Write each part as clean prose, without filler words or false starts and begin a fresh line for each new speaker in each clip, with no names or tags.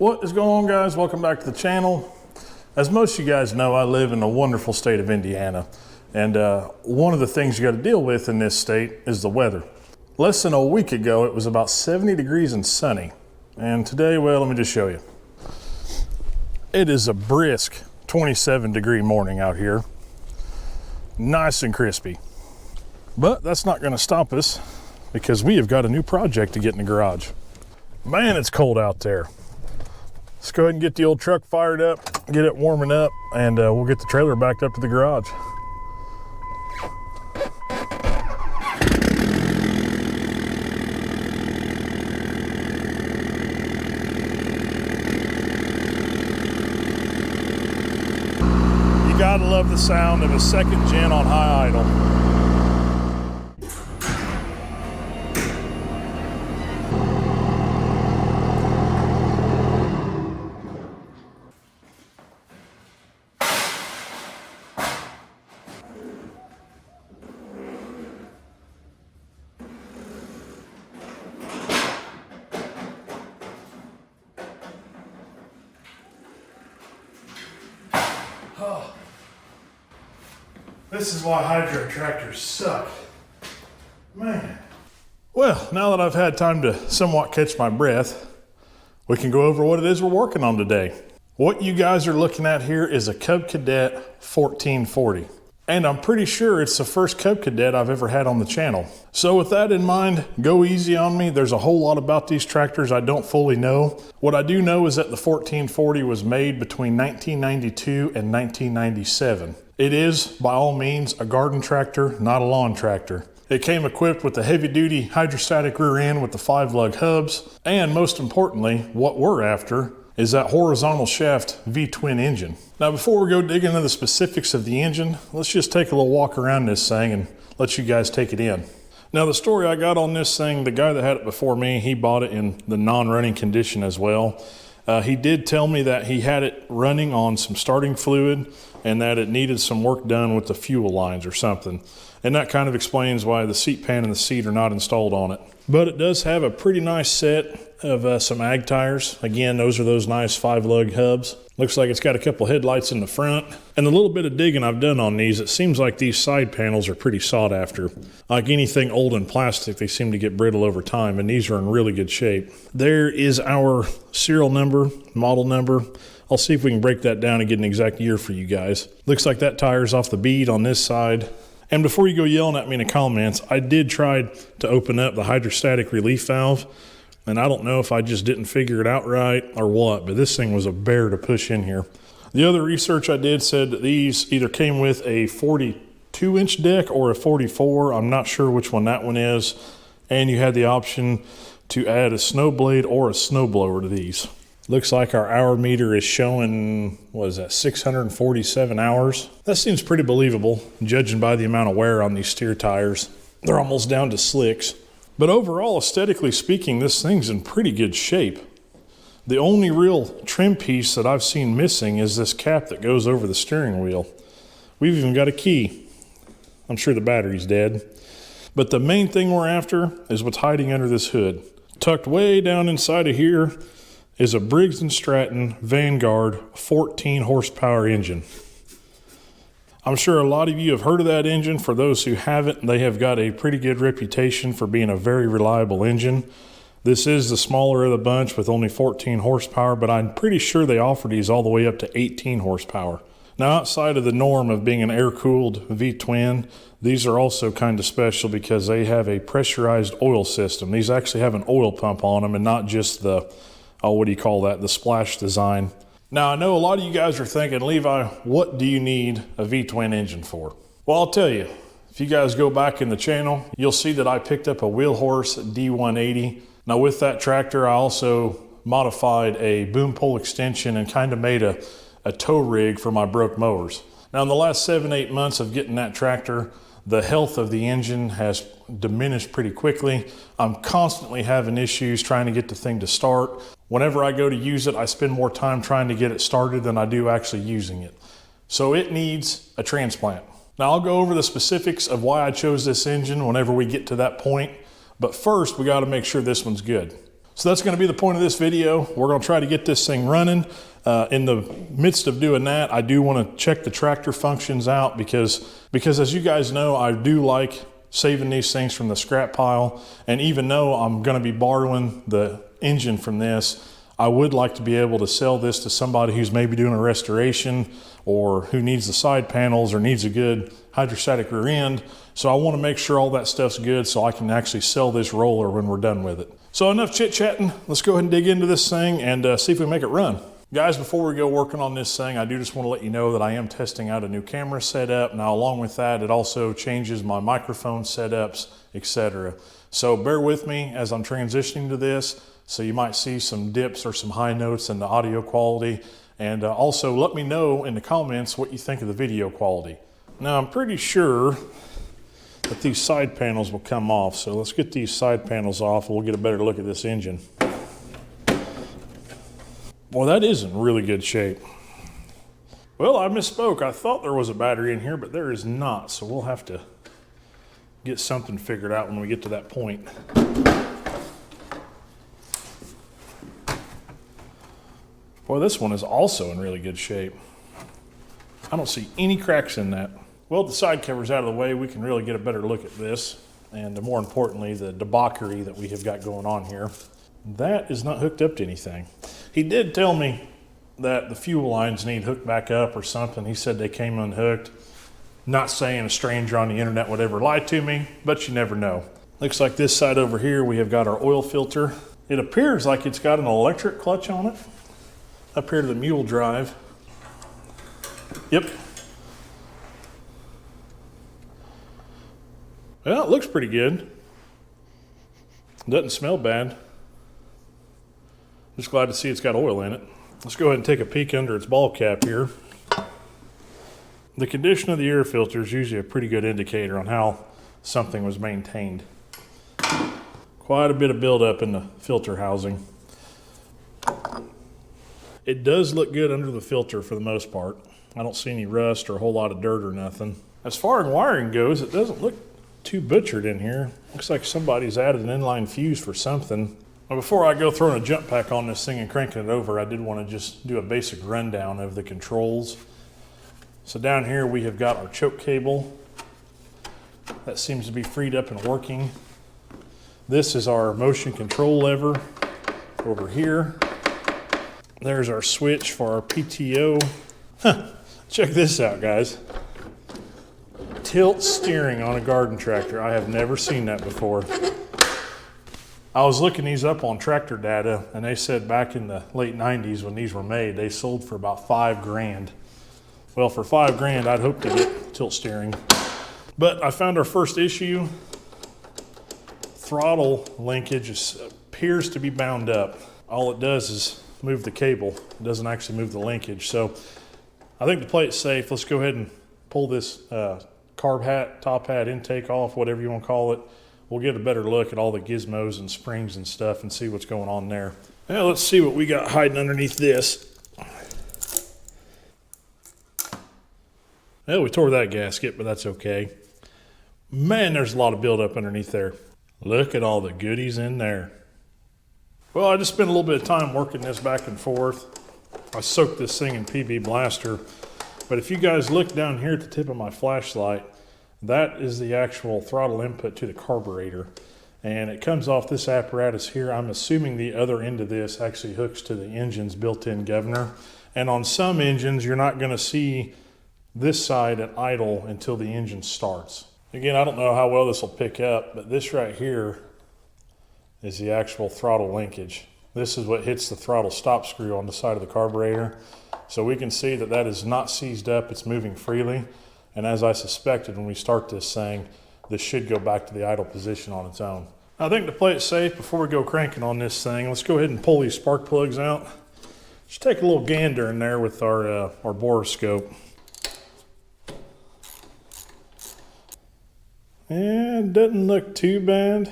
What is going on, guys? Welcome back to the channel. As most of you guys know, I live in the wonderful state of Indiana, and one of the things you got to deal with in this state is the weather. Less than a week ago, it was about 70 degrees and sunny, and today, well, let me just show you. It is a brisk 27-degree morning out here, nice and crispy. But that's not going to stop us because we have got a new project to get in the garage. Man, it's cold out there. Let's go ahead and get the old truck fired up, get it warming up, and we'll get the trailer backed up to the garage. You gotta love the sound of a second gen on high idle. Oh. This is why hydro tractors suck. Man. Well, now that I've had time to somewhat catch my breath, we can go over what it is we're working on today. What you guys are looking at here is a Cub Cadet 1440. And I'm pretty sure it's the first Cub Cadet I've ever had on the channel. So with that in mind, go easy on me. There's a whole lot about these tractors I don't fully know. What I do know is that the 1440 was made between 1992 and 1997. It is, by all means, a garden tractor, not a lawn tractor. It came equipped with the heavy-duty hydrostatic rear end with the 5-lug hubs, and most importantly, what we're after is that horizontal shaft V-twin engine. Now before we go dig into the specifics of the engine, let's just take a little walk around this thing and let you guys take it in. Now the story I got on this thing, the guy that had it before me, he bought it in the non-running condition as well. He did tell me that he had it running on some starting fluid and that it needed some work done with the fuel lines or something. And that kind of explains why the seat pan and the seat are not installed on it. But it does have a pretty nice set of some ag tires. Again, those are those nice 5-lug hubs. Looks like it's got a couple headlights in the front. And the little bit of digging I've done on these, it seems like these side panels are pretty sought after. Like anything old and plastic, they seem to get brittle over time, and these are in really good shape. There is our serial number, model number. I'll see if we can break that down and get an exact year for you guys. Looks like that tire's off the bead on this side. And before you go yelling at me in the comments, I did try to open up the hydrostatic relief valve, and I don't know if I just didn't figure it out right or what, but this thing was a bear to push in here. The other research I did said that these either came with a 42-inch deck or a 44. I'm not sure which one that one is. And you had the option to add a snow blade or a snowblower to these. Looks like our hour meter is showing, what is that, 647 hours? That seems pretty believable, judging by the amount of wear on these steer tires. They're almost down to slicks. But overall, aesthetically speaking, this thing's in pretty good shape. The only real trim piece that I've seen missing is this cap that goes over the steering wheel. We've even got a key. I'm sure the battery's dead. But the main thing we're after is what's hiding under this hood. Tucked way down inside of here is a Briggs & Stratton Vanguard 14 horsepower engine. I'm sure a lot of you have heard of that engine. For those who haven't, they have got a pretty good reputation for being a very reliable engine. This is the smaller of the bunch with only 14 horsepower, but I'm pretty sure they offer these all the way up to 18 horsepower. Now, outside of the norm of being an air-cooled V-twin, these are also kind of special because they have a pressurized oil system. These actually have an oil pump on them and not just the the splash design. Now, I know a lot of you guys are thinking, Levi, what do you need a V-twin engine for? Well, I'll tell you, if you guys go back in the channel, you'll see that I picked up a Wheelhorse D180. Now, with that tractor, I also modified a boom pole extension and kind of made a tow rig for my broke mowers. Now, in the last 7-8 months of getting that tractor, the health of the engine has diminished pretty quickly. I'm constantly having issues trying to get the thing to start. Whenever I go to use it, I spend more time trying to get it started than I do actually using it. So it needs a transplant. Now I'll go over the specifics of why I chose this engine whenever we get to that point, but first we got to make sure this one's good. So that's going to be the point of this video. We're going to try to get this thing running. In the midst of doing that, I do want to check the tractor functions out because as you guys know, I do like saving these things from the scrap pile. And even though I'm going to be borrowing the engine from this, I would like to be able to sell this to somebody who's maybe doing a restoration or who needs the side panels or needs a good hydrostatic rear end. So I want to make sure all that stuff's good so I can actually sell this roller when we're done with it. So enough chit-chatting. Let's go ahead and dig into this thing and see if we make it run. Guys, before we go working on this thing, I do just want to let you know that I am testing out a new camera setup. Now, along with that, it also changes my microphone setups, etc. So bear with me as I'm transitioning to this. So you might see some dips or some high notes in the audio quality. And also let me know in the comments what you think of the video quality. Now, I'm pretty sure that these side panels will come off. So let's get these side panels off and we'll get a better look at this engine. Well, that is in really good shape. Well, I misspoke. I thought there was a battery in here, but there is not. So we'll have to get something figured out when we get to that point. Boy, this one is also in really good shape. I don't see any cracks in that. Well, the side cover's out of the way. We can really get a better look at this. And more importantly, the debauchery that we have got going on here. That is not hooked up to anything. He did tell me that the fuel lines need hooked back up or something. He said they came unhooked. Not saying a stranger on the internet would ever lie to me, but you never know. Looks like this side over here, we have got our oil filter. It appears like it's got an electric clutch on it. Up here to the mule drive. Yep. Well, it looks pretty good. Doesn't smell bad. Just glad to see it's got oil in it. Let's go ahead and take a peek under its ball cap here. The condition of the air filter is usually a pretty good indicator on how something was maintained. Quite a bit of buildup in the filter housing. It does look good under the filter for the most part. I don't see any rust or a whole lot of dirt or nothing. As far as wiring goes, it doesn't look too butchered in here. Looks like somebody's added an inline fuse for something. Well, before I go throwing a jump pack on this thing and cranking it over, I did want to just do a basic rundown of the controls. So down here we have got our choke cable. That seems to be freed up and working. This is our motion control lever over here. There's our switch for our PTO. Check this out, guys. Tilt steering on a garden tractor. I have never seen that before. I was looking these up on Tractor Data, and they said back in the late 90s when these were made, they sold for about $5,000. Well, for $5,000, I'd hope to get tilt steering. But I found our first issue. Throttle linkage appears to be bound up. All it does is move the cable. It doesn't actually move the linkage. So I think to play it safe, let's go ahead and pull this carb hat, top hat intake off, whatever you want to call it. We'll get a better look at all the gizmos and springs and stuff and see what's going on there. Now let's see what we got hiding underneath this. Well, we tore that gasket, but that's okay. Man, there's a lot of buildup underneath there. Look at all the goodies in there. Well, I just spent a little bit of time working this back and forth. I soaked this thing in PB Blaster. But if you guys look down here at the tip of my flashlight, that is the actual throttle input to the carburetor. And it comes off this apparatus here. I'm assuming the other end of this actually hooks to the engine's built-in governor. And on some engines, you're not going to see this side at idle until the engine starts. Again, I don't know how well this will pick up, but this right here is the actual throttle linkage. This is what hits the throttle stop screw on the side of the carburetor. So we can see that that is not seized up, it's moving freely. And as I suspected when we start this thing, this should go back to the idle position on its own. I think to play it safe, before we go cranking on this thing, let's go ahead and pull these spark plugs out. Just take a little gander in there with our borescope. And it doesn't look too bad.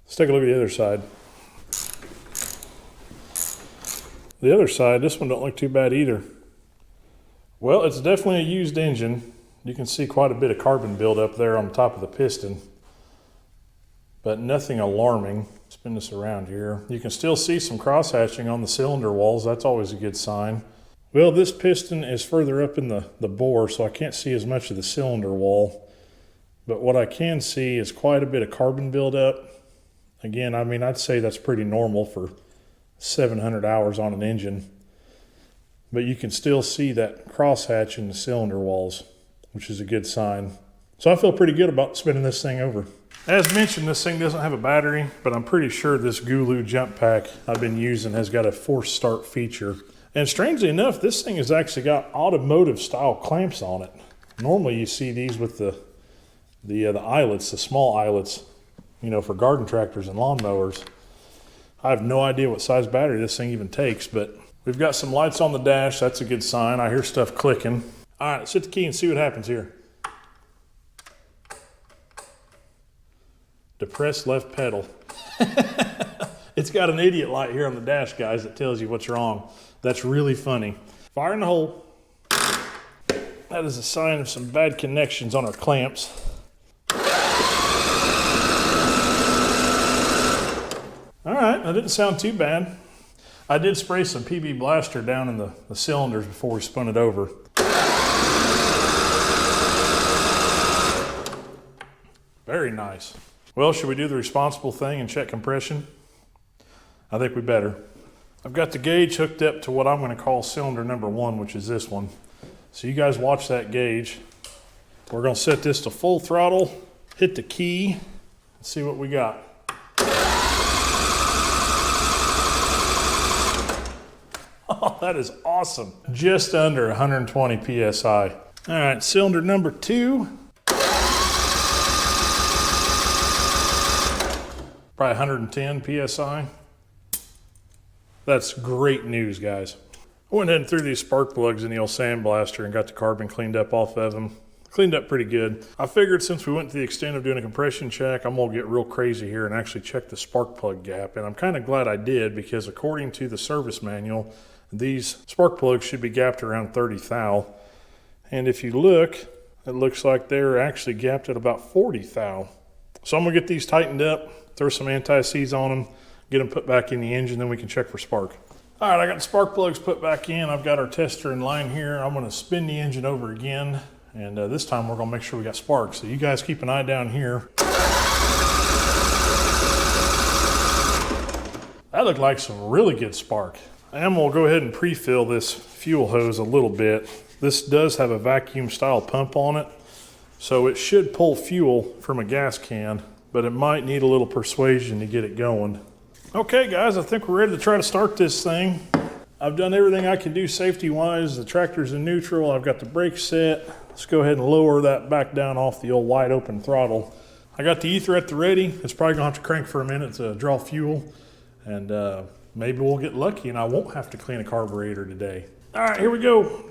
Let's take a look at the other side. The other side, this one don't look too bad either. Well, it's definitely a used engine. You can see quite a bit of carbon buildup there on the top of the piston. but nothing alarming. Spin this around here. You can still see some cross-hatching on the cylinder walls. That's always a good sign. Well, this piston is further up in the bore, so I can't see as much of the cylinder wall. But what I can see is quite a bit of carbon buildup. Again, I mean, I'd say that's pretty normal for 700 hours on an engine. But you can still see that crosshatch in the cylinder walls, which is a good sign. So I feel pretty good about spinning this thing over. As mentioned, this thing doesn't have a battery, but I'm pretty sure this Gulu jump pack I've been using has got a forced start feature. And strangely enough, this thing has actually got automotive style clamps on it. Normally you see these with the eyelets, the small eyelets, you know, for garden tractors and lawnmowers. I have no idea what size battery this thing even takes, but we've got some lights on the dash. That's a good sign. I hear stuff clicking. All right, let's hit the key and see what happens here. Depress left pedal. It's got an idiot light here on the dash, guys, that tells you what's wrong. That's really funny. Fire in the hole. That is a sign of some bad connections on our clamps. All right, that didn't sound too bad. I did spray some PB Blaster down in the cylinders before we spun it over. Very nice. Well, should we do the responsible thing and check compression? I think we better. I've got the gauge hooked up to what I'm going to call cylinder number 1, which is this one. So you guys watch that gauge. We're going to set this to full throttle, hit the key, and see what we got. Oh, that is awesome. Just under 120 PSI. All right, cylinder number 2. Probably 110 PSI. That's great news, guys. I went ahead and threw these spark plugs in the old sandblaster and got the carbon cleaned up off of them. Cleaned up pretty good. I figured since we went to the extent of doing a compression check, I'm gonna get real crazy here and actually check the spark plug gap. And I'm kind of glad I did, because according to the service manual, these spark plugs should be gapped around 30 thou. And if you look, it looks like they're actually gapped at about 40 thou. So I'm gonna get these tightened up, throw some anti-seize on them, get them put back in the engine, then we can check for spark. All right, I got the spark plugs put back in. I've got our tester in line here. I'm gonna spin the engine over again, and this time we're gonna make sure we got spark. So you guys keep an eye down here. That looked like some really good spark. I am gonna go ahead and pre-fill this fuel hose a little bit. This does have a vacuum style pump on it, so it should pull fuel from a gas can, but it might need a little persuasion to get it going. Okay guys, I think we're ready to try to start this thing. I've done everything I can do safety-wise. The tractor's in neutral. I've got the brakes set. Let's go ahead and lower that back down off the old wide open throttle. I got the ether at the ready. It's probably gonna have to crank for a minute to draw fuel, and maybe we'll get lucky and I won't have to clean a carburetor today. All right, here we go.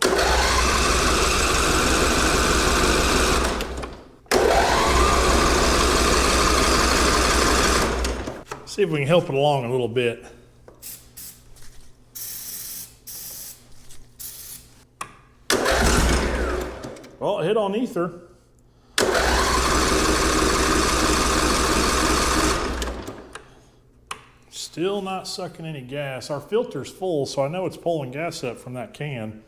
See if we can help it along a little bit. Well, it hit on ether. Still not sucking any gas. Our filter's full, so I know it's pulling gas up from that can.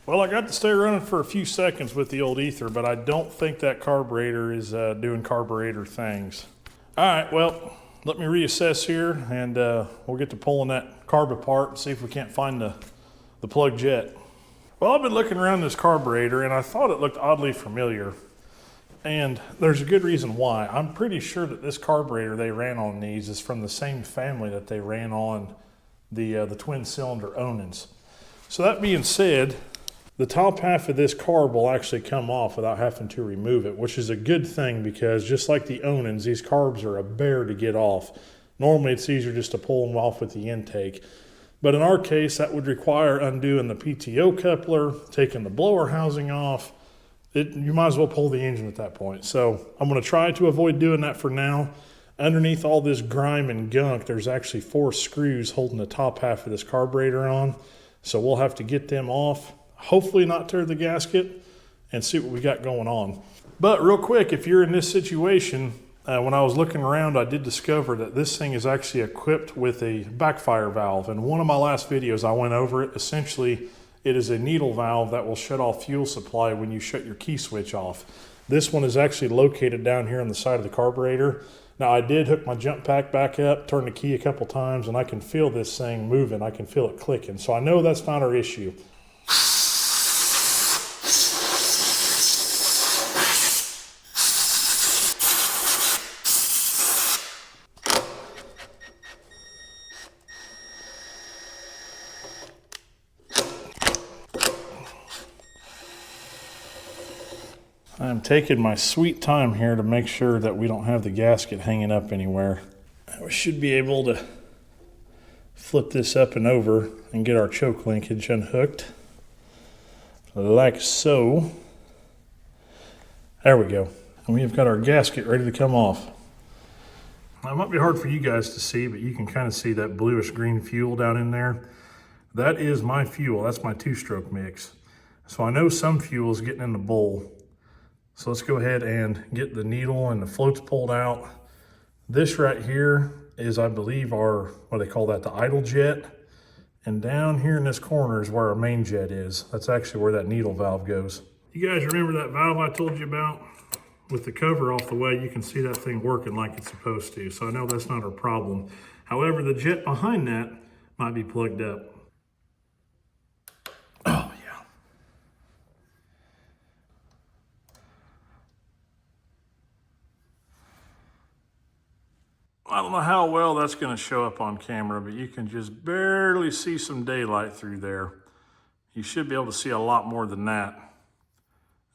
Well, I got to stay running for a few seconds with the old ether, but I don't think that carburetor is doing carburetor things. All right, well, let me reassess here, and we'll get to pulling that carb apart and see if we can't find the plug jet. Well, I've been looking around this carburetor, and I thought it looked oddly familiar. And there's a good reason why. I'm pretty sure that this carburetor they ran on these is from the same family that they ran on the twin cylinder Onins. So that being said, the top half of this carb will actually come off without having to remove it, which is a good thing, because just like the Onins, these carbs are a bear to get off. Normally it's easier just to pull them off with the intake. But in our case, that would require undoing the PTO coupler, taking the blower housing off. You might as well pull the engine at that point. So I'm going to try to avoid doing that for now. Underneath all this grime and gunk, there's actually 4 screws holding the top half of this carburetor on. So we'll have to get them off, hopefully not tear the gasket, and see what we got going on. But real quick, if you're in this situation, when I was looking around, I did discover that this thing is actually equipped with a backfire valve. In one of my last videos, I went over it. Essentially, it is a needle valve that will shut off fuel supply when you shut your key switch off. This one is actually located down here on the side of the carburetor. Now, I did hook my jump pack back up, turn the key a couple times, and I can feel this thing moving. I can feel it clicking. So I know that's not our issue. I'm taking my sweet time here to make sure that we don't have the gasket hanging up anywhere. We should be able to flip this up and over and get our choke linkage unhooked, like so. There we go. And we've got our gasket ready to come off. Now, it might be hard for you guys to see, but you can kind of see that bluish green fuel down in there. That is my fuel. That's my 2-stroke mix. So I know some fuel is getting in the bowl. So let's go ahead and get the needle and the floats pulled out. This right here is, I believe, our, what do they call that, the idle jet. And down here in this corner is where our main jet is. That's actually where that needle valve goes. You guys remember that valve I told you about? With the cover off the way, you can see that thing working like it's supposed to. So I know that's not our problem. However, the jet behind that might be plugged up. Oh, yeah. I don't know how well that's going to show up on camera, but you can just barely see some daylight through there. You should be able to see a lot more than that.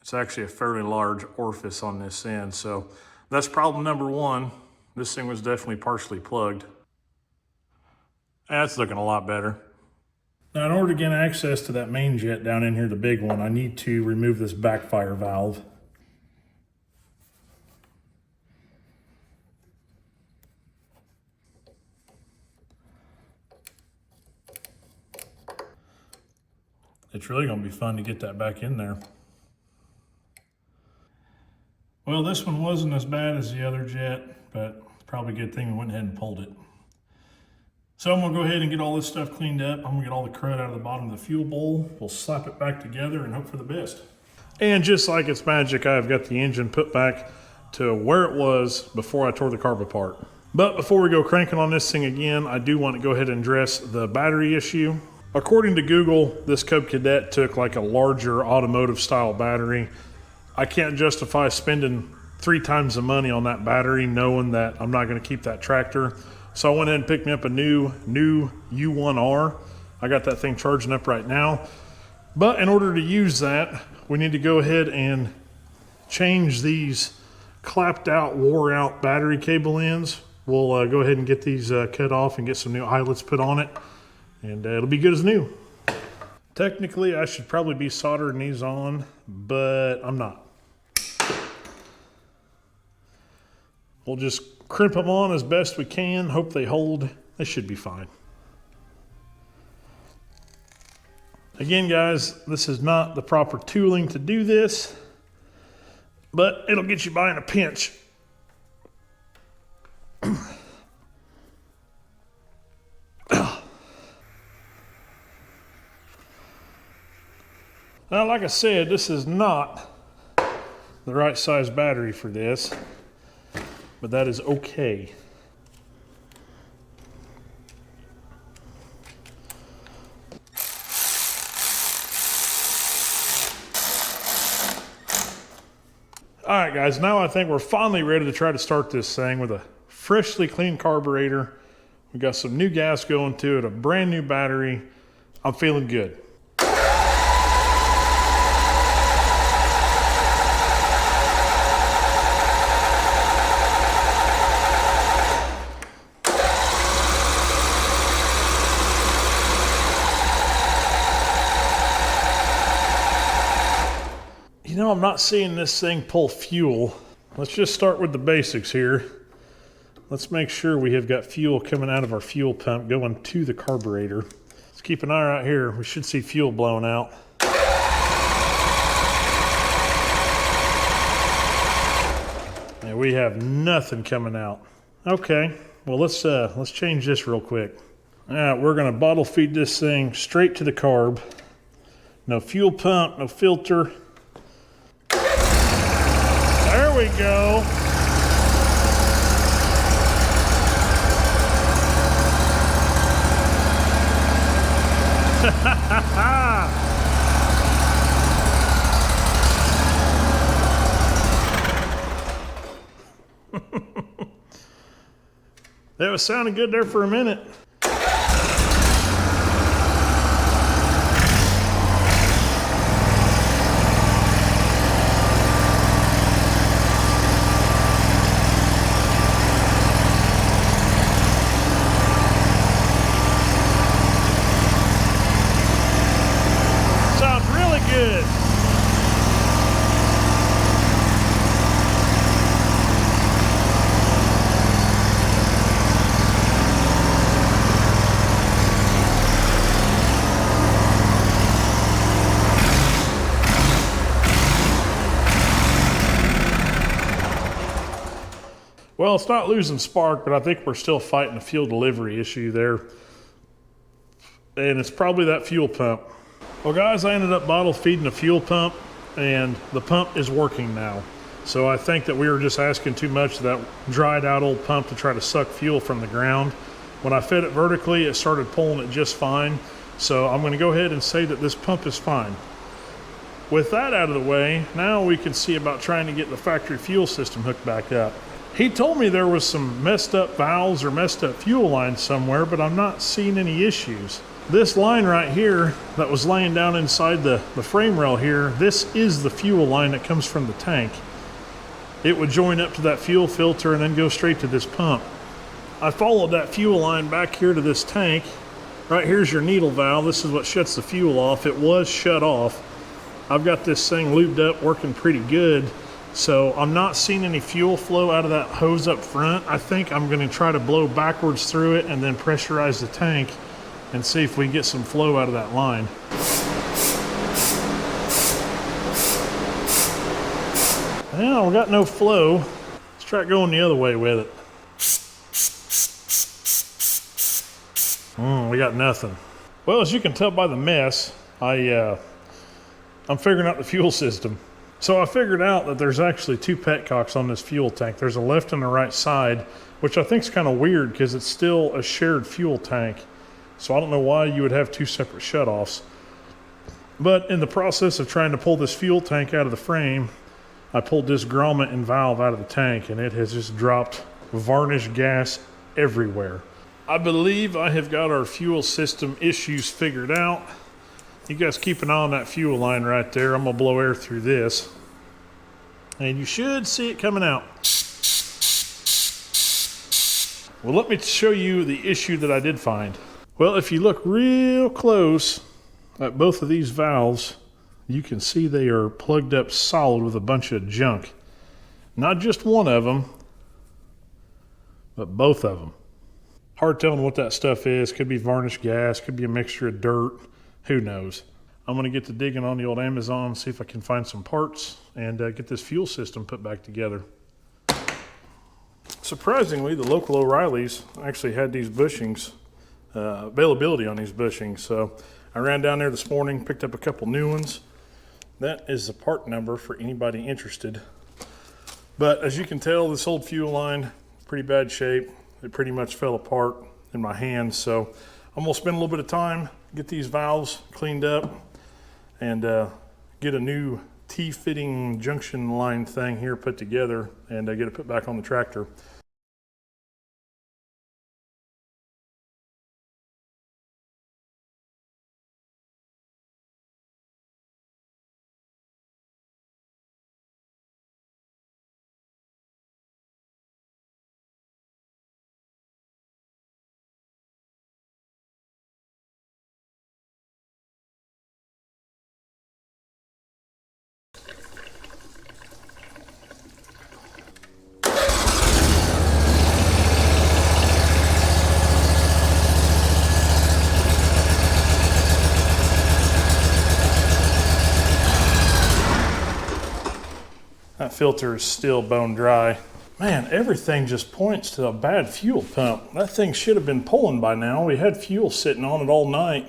It's actually a fairly large orifice on this end, so that's problem number 1. This thing was definitely partially plugged. That's looking a lot better. Now, in order to get access to that main jet down in here, the big one, I need to remove this backfire valve. It's really going to be fun to get that back in there. Well, this one wasn't as bad as the other jet, but it's probably a good thing we went ahead and pulled it. So I'm going to go ahead and get all this stuff cleaned up. I'm going to get all the crud out of the bottom of the fuel bowl. We'll slap it back together and hope for the best. And just like it's magic, I've got the engine put back to where it was before I tore the carb apart. But before we go cranking on this thing again, I do want to go ahead and address the battery issue. According to Google, this Cub Cadet took like a larger automotive style battery. I can't justify spending 3 times the money on that battery knowing that I'm not going to keep that tractor. So I went ahead and picked me up a new U1R. I got that thing charging up right now. But in order to use that, we need to go ahead and change these clapped out, wore out battery cable ends. We'll go ahead and get these cut off and get some new eyelets put on it. And it'll be good as new. Technically, I should probably be soldering these on, but I'm not. We'll just crimp them on as best we can, hope they hold. They should be fine. Again, guys, this is not the proper tooling to do this, but it'll get you by in a pinch. Now, like I said, this is not the right size battery for this, but that is okay. All right, guys, now I think we're finally ready to try to start this thing with a freshly clean carburetor. We got some new gas going to it, a brand new battery. I'm feeling good. You know, I'm not seeing this thing pull fuel. Let's just start with the basics here. Let's make sure we have got fuel coming out of our fuel pump going to the carburetor. Let's keep an eye out here. We should see fuel blowing out. And we have nothing coming out. Okay, well let's change this real quick. All right, we're gonna bottle feed this thing straight to the carb. No fuel pump, no filter. There we go. That was sounding good there for a minute. Sounds really good. Well, it's not losing spark, but I think we're still fighting a fuel delivery issue there. And it's probably that fuel pump. Well, guys, I ended up bottle feeding the fuel pump, and the pump is working now. So I think that we were just asking too much of that dried out old pump to try to suck fuel from the ground. When I fed it vertically, it started pulling it just fine. So I'm going to go ahead and say that this pump is fine. With that out of the way, now we can see about trying to get the factory fuel system hooked back up. He told me there was some messed up valves or messed up fuel lines somewhere, but I'm not seeing any issues. This line right here that was laying down inside the frame rail here, this is the fuel line that comes from the tank. It would join up to that fuel filter and then go straight to this pump. I followed that fuel line back here to this tank. Right here's your needle valve. This is what shuts the fuel off. It was shut off. I've got this thing lubed up, working pretty good. So I'm not seeing any fuel flow out of that hose up front. I think I'm going to try to blow backwards through it and then pressurize the tank and see if we can get some flow out of that line. Well, we got no flow. Let's try going the other way with it. We got nothing. Well, as you can tell by the mess, I'm figuring out the fuel system. So I figured out that there's actually two petcocks on this fuel tank. There's a left and a right side, which I think is kind of weird because it's still a shared fuel tank. So I don't know why you would have two separate shutoffs. But in the process of trying to pull this fuel tank out of the frame, I pulled this grommet and valve out of the tank, and it has just dropped varnish gas everywhere. I believe I have got our fuel system issues figured out. You guys keep an eye on that fuel line right there. I'm gonna blow air through this. And you should see it coming out. Well, let me show you the issue that I did find. Well, if you look real close at both of these valves, you can see they are plugged up solid with a bunch of junk. Not just one of them, but both of them. Hard telling what that stuff is. Could be varnish gas, could be a mixture of dirt. Who knows? I'm going to get to digging on the old Amazon, see if I can find some parts and get this fuel system put back together. Surprisingly, the local O'Reilly's actually had these bushings, availability on these bushings. So I ran down there this morning, picked up a couple new ones. That is the part number for anybody interested. But as you can tell, this old fuel line, pretty bad shape. It pretty much fell apart in my hands. So I'm going to spend a little bit of time, get these valves cleaned up, and get a new T-fitting junction line thing here put together and get it put back on the tractor. That filter is still bone dry. Man, everything just points to a bad fuel pump. That thing should have been pulling by now. We had fuel sitting on it all night.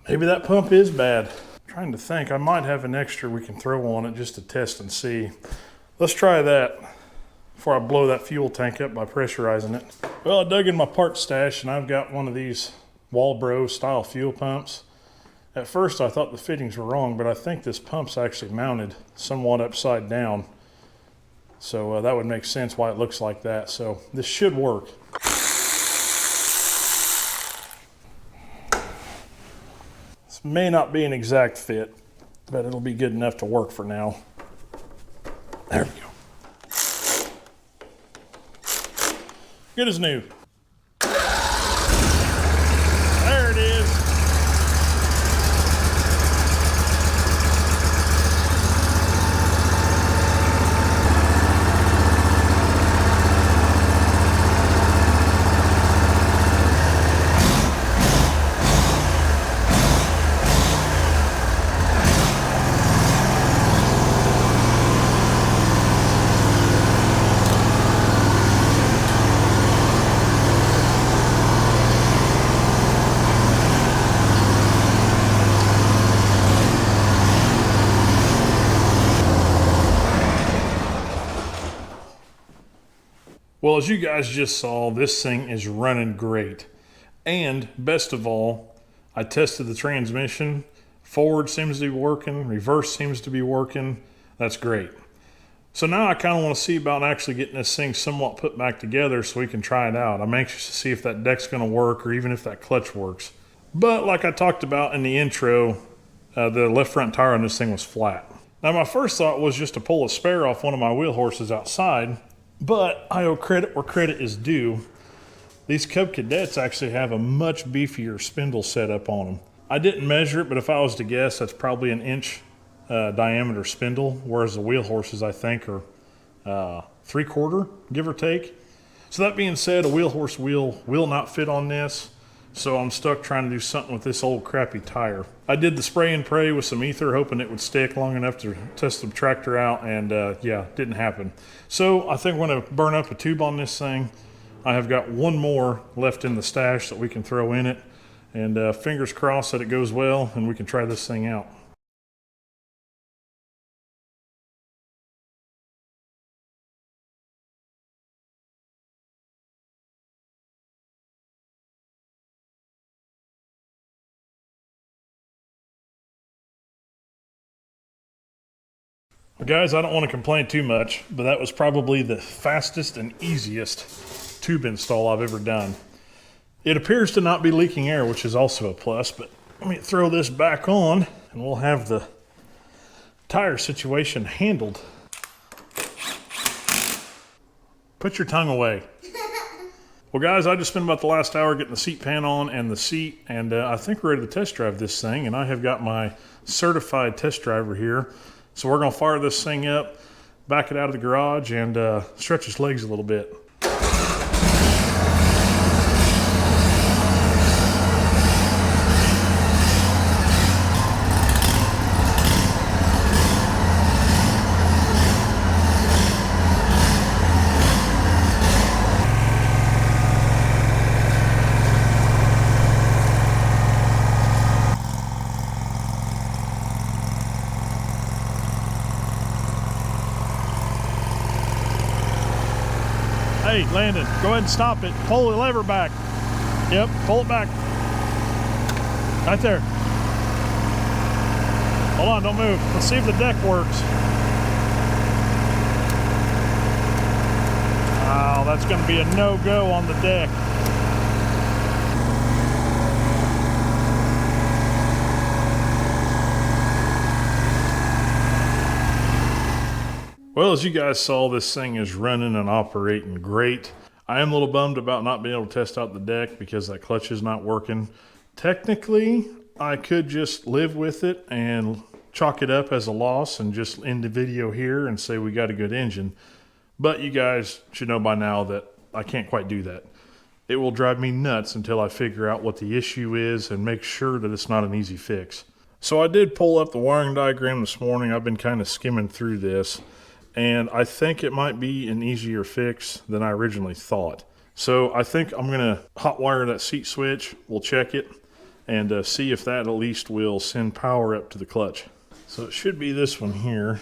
Maybe that pump is bad. I'm trying to think, I might have an extra we can throw on it just to test and see. Let's try that before I blow that fuel tank up by pressurizing it. Well, I dug in my parts stash and I've got one of these Walbro style fuel pumps. At first I thought the fittings were wrong, but I think this pump's actually mounted somewhat upside down. So that would make sense why it looks like that. So this should work. This may not be an exact fit, but it'll be good enough to work for now. There we go. Good as new. There it is. Well, as you guys just saw, this thing is running great. And best of all, I tested the transmission. Forward seems to be working, reverse seems to be working. That's great. So now I kind of want to see about actually getting this thing somewhat put back together so we can try it out. I'm anxious to see if that deck's going to work or even if that clutch works. But like I talked about in the intro, the left front tire on this thing was flat. Now my first thought was just to pull a spare off one of my wheel horses outside. But I owe credit where credit is due. These Cub Cadets actually have a much beefier spindle setup on them. I didn't measure it, but if I was to guess, that's probably an inch diameter spindle, whereas the wheel horses, I think, are 3/4, give or take. So that being said, a wheel horse wheel will not fit on this, so I'm stuck trying to do something with this old crappy tire. I did the spray and pray with some ether, hoping it would stick long enough to test the tractor out, and yeah, didn't happen. So I think we're gonna burn up a tube on this thing. I have got one more left in the stash that we can throw in it, and fingers crossed that it goes well and we can try this thing out. Guys, I don't want to complain too much, but that was probably the fastest and easiest tube install I've ever done. It appears to not be leaking air, which is also a plus, but let me throw this back on and we'll have the tire situation handled. Put your tongue away. Well guys, I just spent about the last hour getting the seat pan on and the seat, and I think we're ready to test drive this thing, and I have got my certified test driver here. So we're gonna fire this thing up, back it out of the garage, and stretch its legs a little bit. Hey, Landon, go ahead and stop it. Pull the lever back. Yep, pull it back. Right there. Hold on, don't move. Let's see if the deck works. Oh, that's gonna be a no-go on the deck. Well, as you guys saw, this thing is running and operating great. I am a little bummed about not being able to test out the deck because that clutch is not working. Technically, I could just live with it and chalk it up as a loss and just end the video here and say we got a good engine. But you guys should know by now that I can't quite do that. It will drive me nuts until I figure out what the issue is and make sure that it's not an easy fix. So I did pull up the wiring diagram this morning. I've been kind of skimming through this, and I think it might be an easier fix than I originally thought. So I think I'm gonna hot wire that seat switch. We'll check it and see if that at least will send power up to the clutch. So it should be this one here.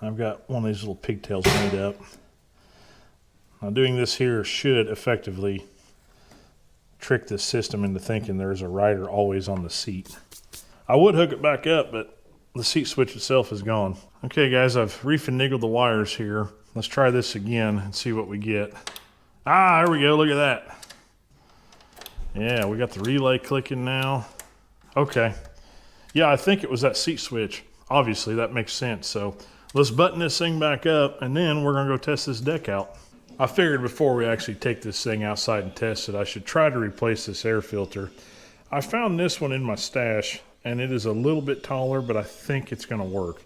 I've got one of these little pigtails made up. Now doing this here should effectively trick this system into thinking there's a rider always on the seat. I would hook it back up, but the seat switch itself is gone. Okay guys, I've refinagled the wires here. Let's try this again and see what we get. Ah, there we go, look at that. Yeah, we got the relay clicking now. Okay. Yeah, I think it was that seat switch. Obviously, that makes sense. So let's button this thing back up, and then we're gonna go test this deck out. I figured before we actually take this thing outside and test it, I should try to replace this air filter. I found this one in my stash, and it is a little bit taller, but I think it's gonna work.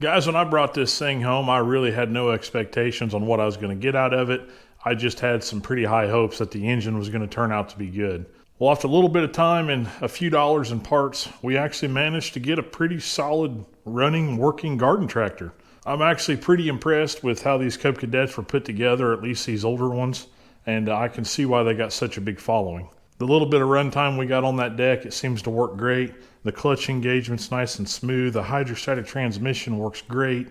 Guys, when I brought this thing home, I really had no expectations on what I was going to get out of it. I just had some pretty high hopes that the engine was going to turn out to be good. Well, after a little bit of time and a few dollars in parts, we actually managed to get a pretty solid running, working garden tractor. I'm actually pretty impressed with how these Cub Cadets were put together, at least these older ones, and I can see why they got such a big following. The little bit of runtime we got on that deck, it seems to work great. The clutch engagement's nice and smooth. The hydrostatic transmission works great.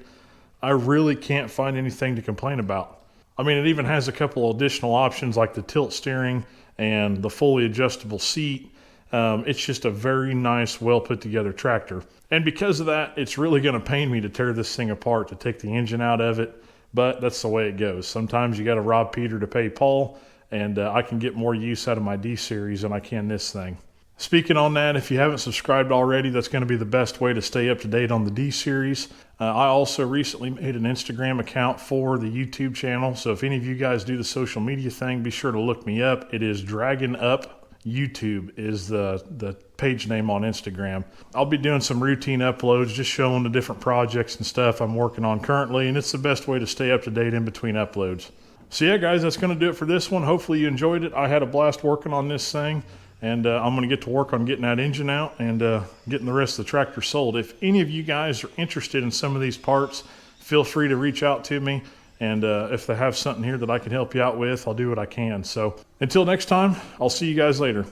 I really can't find anything to complain about. I mean, it even has a couple additional options like the tilt steering and the fully adjustable seat. It's just a very nice, well put together tractor. And because of that, it's really going to pain me to tear this thing apart, to take the engine out of it. But that's the way it goes. Sometimes you got to rob Peter to pay Paul. And I can get more use out of my D-Series than I can this thing. Speaking on that, if you haven't subscribed already, that's going to be the best way to stay up to date on the D-Series. I also recently made an Instagram account for the YouTube channel, so if any of you guys do the social media thing, be sure to look me up. It is Dragon Up YouTube is the page name on Instagram. I'll be doing some routine uploads, just showing the different projects and stuff I'm working on currently, and it's the best way to stay up to date in between uploads. So yeah, guys, that's going to do it for this one. Hopefully you enjoyed it. I had a blast working on this thing, and I'm going to get to work on getting that engine out and getting the rest of the tractor sold. If any of you guys are interested in some of these parts, feel free to reach out to me. And if they have something here that I can help you out with, I'll do what I can. So until next time, I'll see you guys later.